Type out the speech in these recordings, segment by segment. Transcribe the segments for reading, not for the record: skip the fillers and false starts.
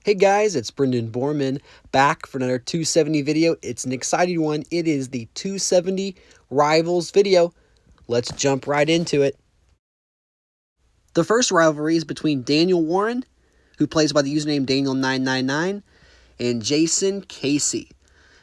Hey guys, it's Brendan Borman back for another 270 video. It's an exciting one. It is the 270 Rivals video. Let's jump right into it. The first rivalry is between Daniel Warren, who plays by the username Daniel999, and Jason Casey.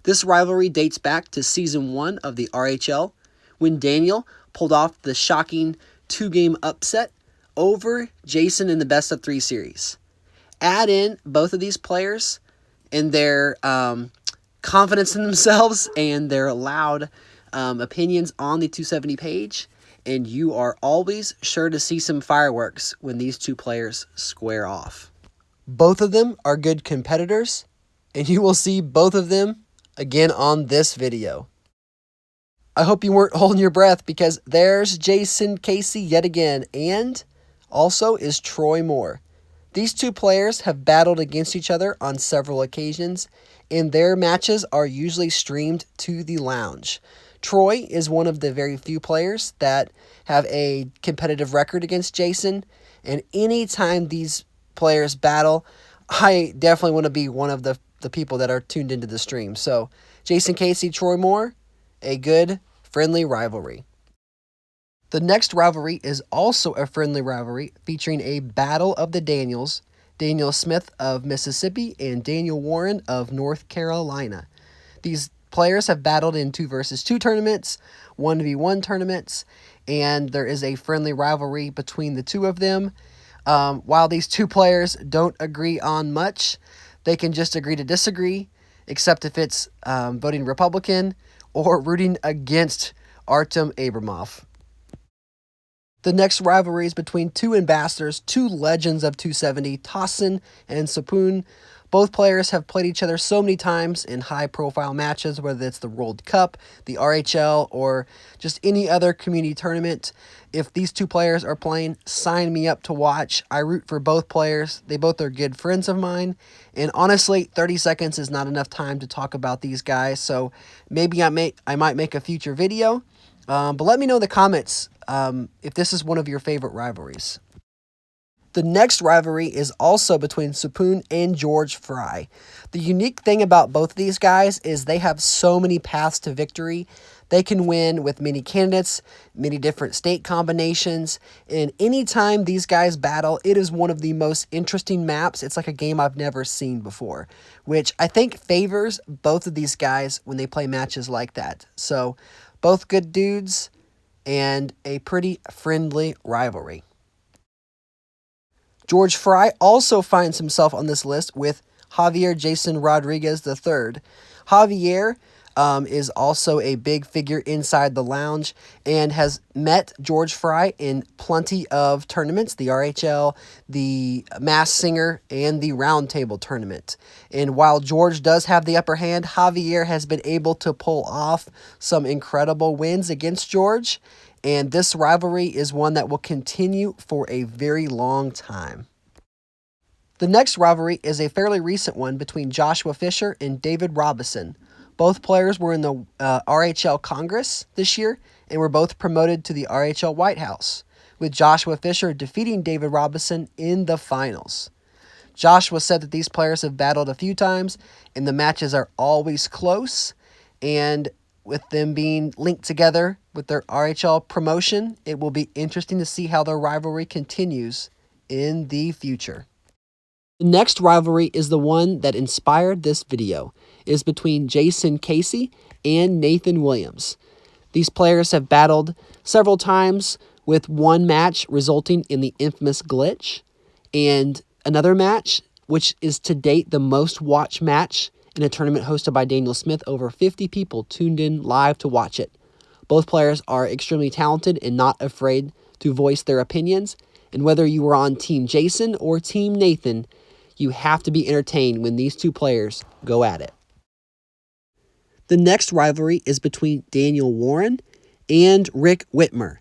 This rivalry dates back to Season 1 of the RHL, when Daniel pulled off the shocking 2-game upset over Jason in the best-of-3 series. Add in both of these players and their confidence in themselves and their loud opinions on the 270 page, and you are always sure to see some fireworks when these two players square off. Both of them are good competitors, and you will see both of them again on this video. I hope you weren't holding your breath, because there's Jason Casey yet again, and also is Troy Moore. These two players have battled against each other on several occasions, and their matches are usually streamed to the lounge. Troy is one of the very few players that have a competitive record against Jason, and anytime these players battle, I definitely want to be one of the people that are tuned into the stream. So, Jason Casey, Troy Moore, a good, friendly rivalry. The next rivalry is also a friendly rivalry featuring a battle of the Daniels, Daniel Smith of Mississippi and Daniel Warren of North Carolina. These players have battled in 2-versus-2 tournaments, 1v1 tournaments, and there is a friendly rivalry between the two of them. While these two players don't agree on much, they can just agree to disagree, except if it's voting Republican or rooting against Artem Abramov. The next rivalry is between two ambassadors, two legends of 270, Tosin and Sapun. Both players have played each other so many times in high-profile matches, whether it's the World Cup, the RHL, or just any other community tournament. If these two players are playing, sign me up to watch. I root for both players. They both are good friends of mine. And honestly, 30 seconds is not enough time to talk about these guys, so maybe I might make a future video. But let me know in the comments if this is one of your favorite rivalries. The next rivalry is also between Sapun and George Fry. The unique thing about both of these guys is they have so many paths to victory. They can win with many candidates, many different state combinations, and anytime these guys battle, it is one of the most interesting maps. It's like a game I've never seen before, which I think favors both of these guys when they play matches like that. So, both good dudes and a pretty friendly rivalry. George Fry also finds himself on this list with Javier Jason Rodriguez III. Javier is also a big figure inside the lounge and has met George Fry in plenty of tournaments, the RHL, the Masked Singer, and the Round Table tournament. And while George does have the upper hand, Javier has been able to pull off some incredible wins against George, and this rivalry is one that will continue for a very long time. The next rivalry is a fairly recent one between Joshua Fisher and David Robinson. Both players were in the RHL Congress this year and were both promoted to the RHL White House, with Joshua Fisher defeating David Robinson in the finals. Joshua said that these players have battled a few times and the matches are always close, and with them being linked together with their RHL promotion, it will be interesting to see how their rivalry continues in the future. The next rivalry is the one that inspired this video. It is between Jason Casey and Nathan Williams. These players have battled several times, with one match resulting in the infamous glitch, and another match, which is to date the most watched match in a tournament hosted by Daniel Smith. Over 50 people tuned in live to watch it. Both players are extremely talented and not afraid to voice their opinions, and whether you are on Team Jason or Team Nathan, you have to be entertained when these two players go at it. The next rivalry is between Daniel Warren and Rick Whitmer.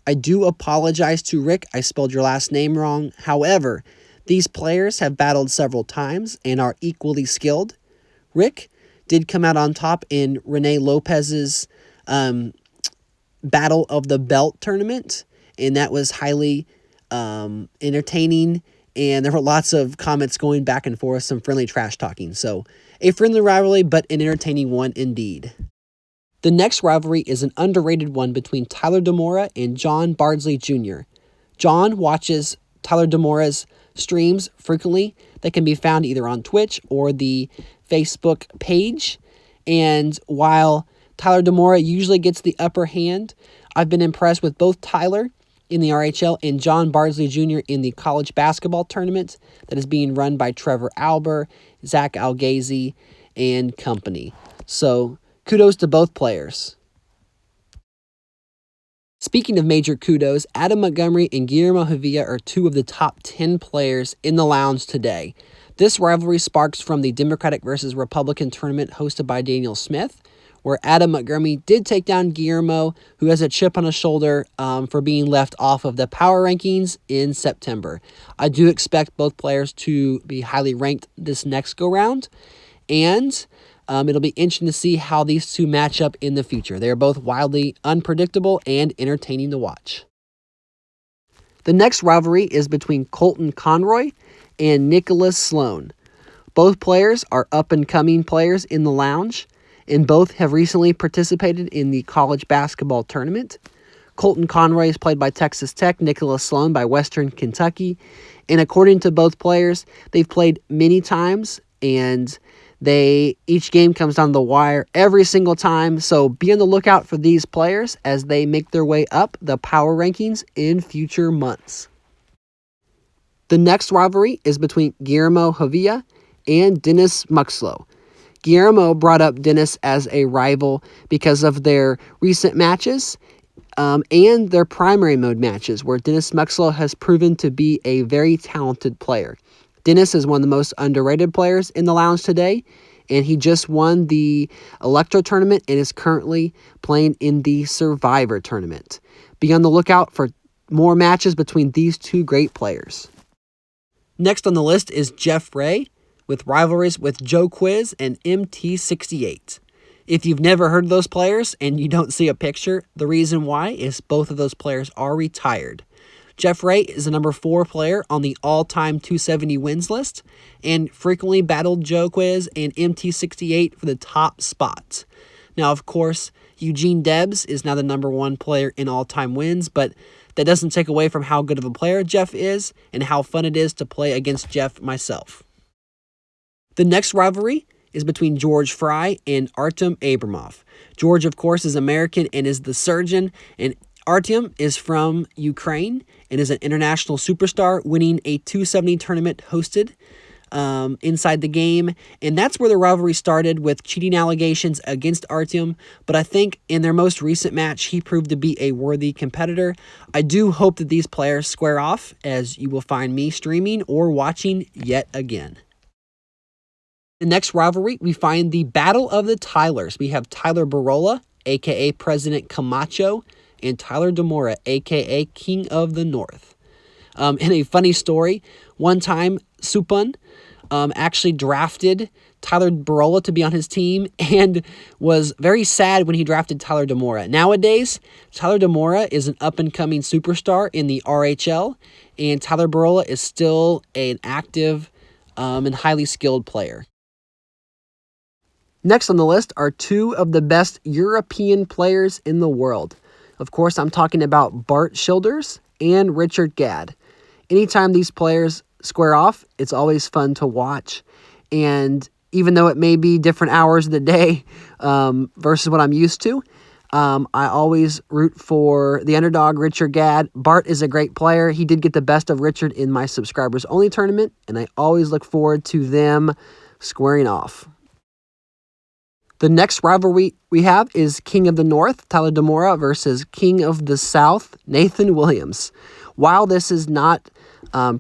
I do apologize to Rick, I spelled your last name wrong. However, these players have battled several times and are equally skilled. Rick did come out on top in Renee Lopez's Battle of the Belt tournament, and that was highly entertaining and there were lots of comments going back and forth, some friendly trash talking. So a friendly rivalry, but an entertaining one indeed. The next rivalry is an underrated one between Tyler DeMora and John Bardsley Jr. John watches Tyler DeMora's streams frequently. They can be found either on Twitch or the Facebook page. And while Tyler DeMora usually gets the upper hand, I've been impressed with both Tyler in the RHL and John Bardsley Jr. in the college basketball tournament that is being run by Trevor Alber, Zach Algazi, and company. So kudos to both players. Speaking of major kudos, Adam Montgomery and Guillermo Javilla are two of the top 10 players in the lounge today. This rivalry sparks from the Democratic versus Republican tournament hosted by Daniel Smith, where Adam Montgomery did take down Guillermo, who has a chip on his shoulder for being left off of the power rankings in September. I do expect both players to be highly ranked this next go-round, and it'll be interesting to see how these two match up in the future. They are both wildly unpredictable and entertaining to watch. The next rivalry is between Colton Conroy and Nicholas Sloan. Both players are up-and-coming players in the lounge, and both have recently participated in the college basketball tournament. Colton Conroy is played by Texas Tech, Nicholas Sloan by Western Kentucky, and according to both players, they've played many times, and each game comes down the wire every single time, so be on the lookout for these players as they make their way up the power rankings in future months. The next rivalry is between Guillermo Javilla and Dennis Muxlow. Guillermo brought up Dennis as a rival because of their recent matches and their primary mode matches, where Dennis Muxlow has proven to be a very talented player. Dennis is one of the most underrated players in the lounge today, and he just won the Electro tournament and is currently playing in the Survivor tournament. Be on the lookout for more matches between these two great players. Next on the list is Jeff Ray with rivalries with Joe Quiz and MT68. If you've never heard of those players and you don't see a picture, the reason why is both of those players are retired. Jeff Ray is the number 4 player on the all-time 270 wins list and frequently battled Joe Quiz and MT68 for the top spots. Now, of course, Eugene Debs is now the number 1 player in all-time wins, but that doesn't take away from how good of a player Jeff is and how fun it is to play against Jeff myself. The next rivalry is between George Fry and Artem Abramov. George, of course, is American and is the surgeon, and Artem is from Ukraine and is an international superstar, winning a 270 tournament hosted inside the game. And that's where the rivalry started, with cheating allegations against Artem. But I think in their most recent match, he proved to be a worthy competitor. I do hope that these players square off, as you will find me streaming or watching yet again. The next rivalry, we find the Battle of the Tylers. We have Tyler Barola, a.k.a. President Camacho, and Tyler DeMora, a.k.a. King of the North. In a funny story, one time Supun actually drafted Tyler Barola to be on his team and was very sad when he drafted Tyler DeMora. Nowadays, Tyler DeMora is an up-and-coming superstar in the RHL, and Tyler Barola is still an active and highly skilled player. Next on the list are two of the best European players in the world. Of course, I'm talking about Bart Schilders and Richard Gadd. Anytime these players square off, it's always fun to watch. And even though it may be different hours of the day versus what I'm used to, I always root for the underdog, Richard Gadd. Bart is a great player. He did get the best of Richard in my subscribers only tournament, and I always look forward to them squaring off. The next rivalry we have is King of the North, Tyler DeMora, versus King of the South, Nathan Williams. While this is not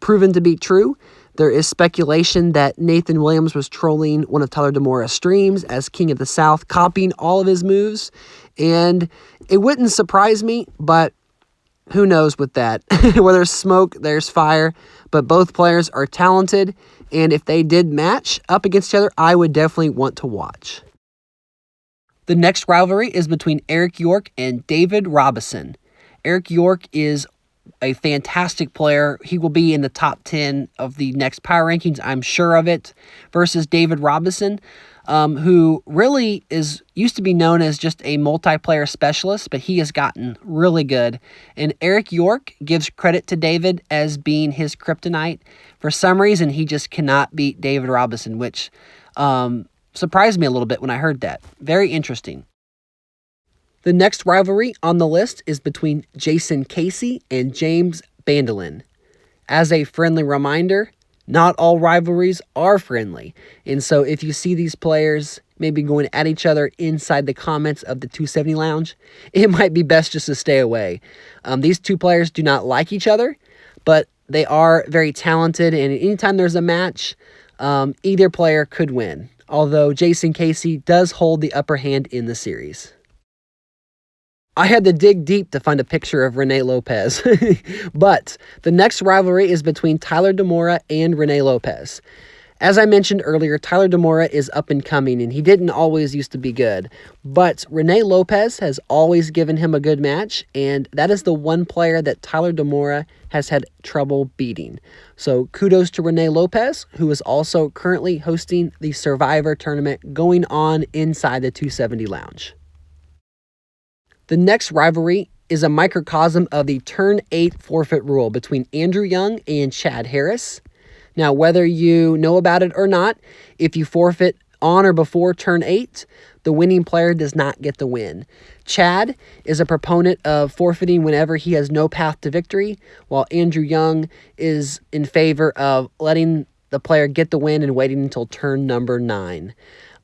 proven to be true, there is speculation that Nathan Williams was trolling one of Tyler DeMora's streams as King of the South, copying all of his moves. And it wouldn't surprise me, but who knows with that. Where there's smoke, there's fire. But both players are talented, and if they did match up against each other, I would definitely want to watch. The next rivalry is between Eric York and David Robison. Eric York is a fantastic player. He will be in the top 10 of the next power rankings, I'm sure of it, versus David Robinson, who really used to be known as just a multiplayer specialist, but he has gotten really good. And Eric York gives credit to David as being his kryptonite. For some reason, he just cannot beat David Robinson, which surprised me a little bit when I heard that. Very interesting. The next rivalry on the list is between Jason Casey and James Bandelin. As a friendly reminder, not all rivalries are friendly. And so if you see these players maybe going at each other inside the comments of the 270 Lounge, it might be best just to stay away. These two players do not like each other, but they are very talented. And anytime there's a match, either player could win. Although Jason Casey does hold the upper hand in the series. I had to dig deep to find a picture of Rene Lopez. But the next rivalry is between Tyler DeMora and Rene Lopez. As I mentioned earlier, Tyler DeMora is up and coming, and he didn't always used to be good. But Rene Lopez has always given him a good match, and that is the one player that Tyler DeMora has had trouble beating. So kudos to Rene Lopez, who is also currently hosting the Survivor tournament going on inside the 270 Lounge. The next rivalry is a microcosm of the Turn 8 forfeit rule between Andrew Young and Chad Harris. Now, whether you know about it or not, if you forfeit on or before Turn 8, the winning player does not get the win. Chad is a proponent of forfeiting whenever he has no path to victory, while Andrew Young is in favor of letting the player get the win and waiting until turn number 9.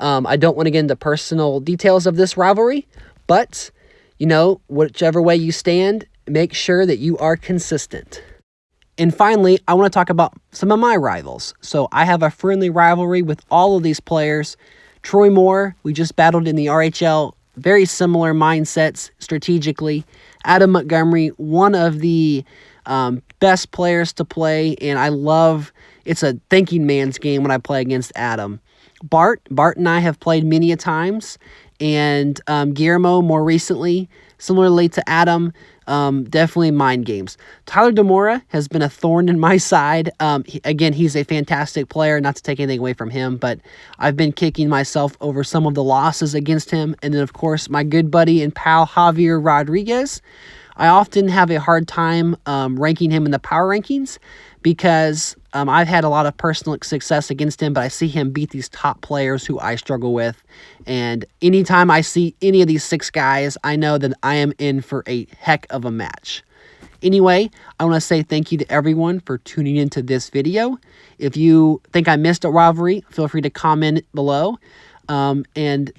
I don't want to get into personal details of this rivalry, but whichever way you stand, make sure that you are consistent. And finally, I want to talk about some of my rivals. So I have a friendly rivalry with all of these players. Troy Moore, we just battled in the RHL. Very similar mindsets strategically. Adam Montgomery, one of the best players to play, and it's a thinking man's game when I play against Adam. Bart and I have played many a times, and Guillermo more recently, similarly to Adam, definitely mind games. Tyler DeMora has been a thorn in my side. Again, he's a fantastic player, not to take anything away from him, but I've been kicking myself over some of the losses against him. And then, of course, my good buddy and pal, Javier Rodriguez. I often have a hard time ranking him in the power rankings because I've had a lot of personal success against him, but I see him beat these top players who I struggle with. And anytime I see any of these 6 guys, I know that I am in for a heck of a match. Anyway, I want to say thank you to everyone for tuning into this video. If you think I missed a rivalry, feel free to comment below. And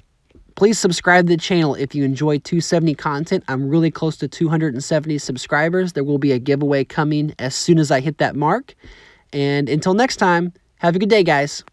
please subscribe to the channel if you enjoy 270 content. I'm really close to 270 subscribers. There will be a giveaway coming as soon as I hit that mark. And until next time, have a good day, guys.